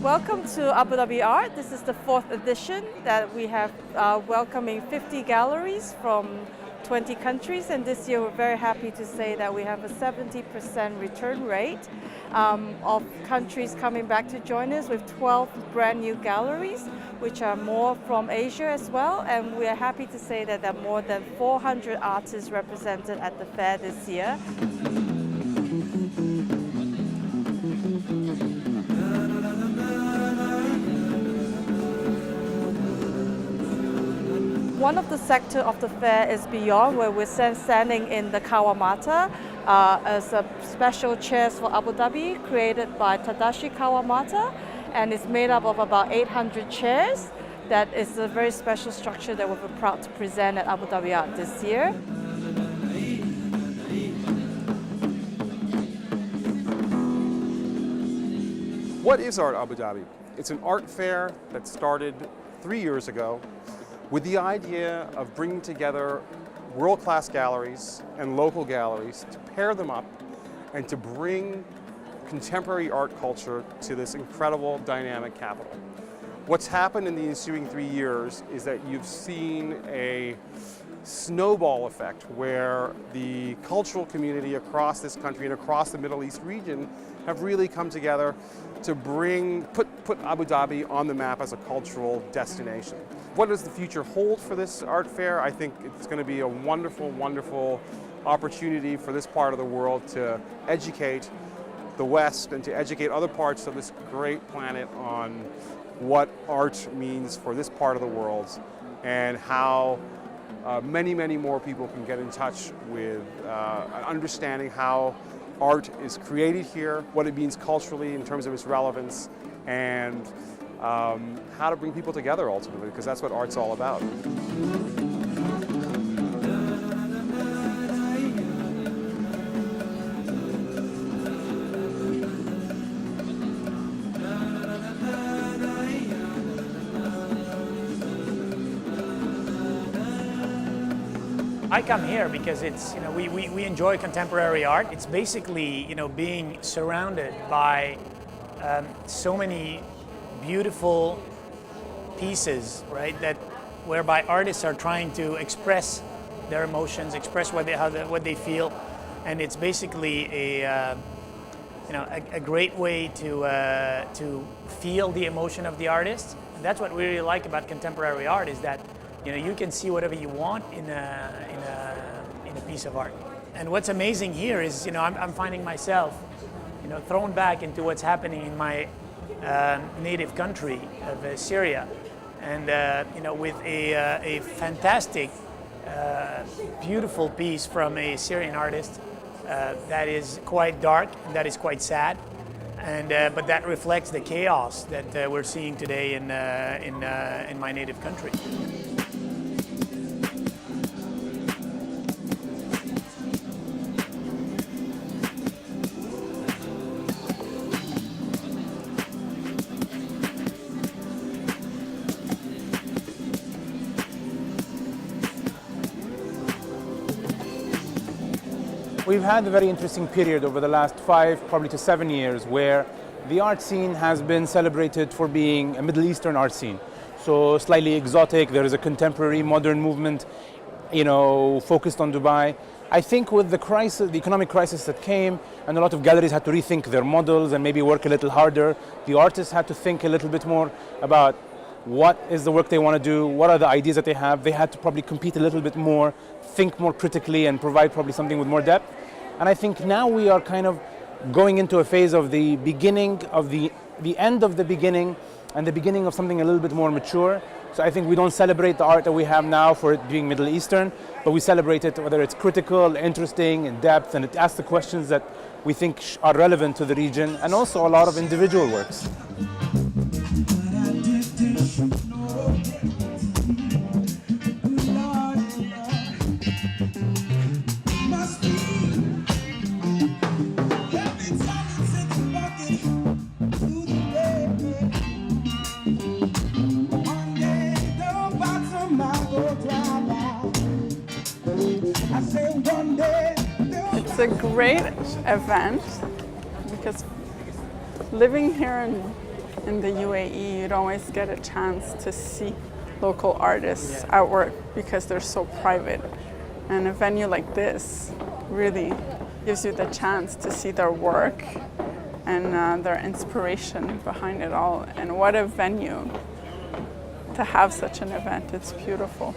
Welcome to Abu Dhabi Art. This is the 4th edition that we have welcoming 50 galleries from 20 countries, and this year we're very happy to say that we have a 70% return rate of countries coming back to join us, with 12 brand new galleries, which are more from Asia as well, and we are happy to say that there are more than 400 artists represented at the fair this year. One of the sectors of the fair is Beyond, where we're standing in the Kawamata as a special chairs for Abu Dhabi created by Tadashi Kawamata, and it's made up of about 800 chairs. That is a very special structure that we're proud to present at Abu Dhabi Art this year. What is Art Abu Dhabi? It's an art fair that started 3 years ago with the idea of bringing together world-class galleries and local galleries to pair them up and to bring contemporary art culture to this incredible dynamic capital. What's happened in the ensuing 3 years is that you've seen a snowball effect where the cultural community across this country and across the Middle East region have really come together to put Abu Dhabi on the map as a cultural destination. What does the future hold for this art fair? I think it's going to be a wonderful, wonderful opportunity for this part of the world to educate the West and to educate other parts of this great planet on what art means for this part of the world, and how many, many more people can get in touch with understanding how art is created here, what it means culturally in terms of its relevance, and how to bring people together ultimately, because that's what art's all about. I come here because it's, we enjoy contemporary art. It's basically, being surrounded by so many beautiful pieces, right? Whereby artists are trying to express their emotions, express what they feel, and it's basically a great way to feel the emotion of the artist. And that's what we really like about contemporary art, is that you can see whatever you want in a piece of art. And what's amazing here is, I'm finding myself, thrown back into what's happening in my native country of Syria, and with a fantastic, beautiful piece from a Syrian artist that is quite dark and that is quite sad, and but that reflects the chaos that we're seeing today in my native country. We've had a very interesting period over the last 5, probably to 7 years, where the art scene has been celebrated for being a Middle Eastern art scene. So slightly exotic, there is a contemporary modern movement, focused on Dubai. I think with the crisis, the economic crisis that came, and a lot of galleries had to rethink their models and maybe work a little harder, the artists had to think a little bit more about what is the work they want to do, what are the ideas that they have. They had to probably compete a little bit more, think more critically, and provide probably something with more depth. And I think now we are kind of going into a phase of the beginning of the end of the beginning, and the beginning of something a little bit more mature. So I think we don't celebrate the art that we have now for it being Middle Eastern, but we celebrate it whether it's critical, interesting, in depth, and it asks the questions that we think are relevant to the region, and also a lot of individual works. It's a great event because living here in in the UAE, you don't always get a chance to see local artists at work because they're so private. And a venue like this really gives you the chance to see their work and their inspiration behind it all. And what a venue to have such an event. It's beautiful.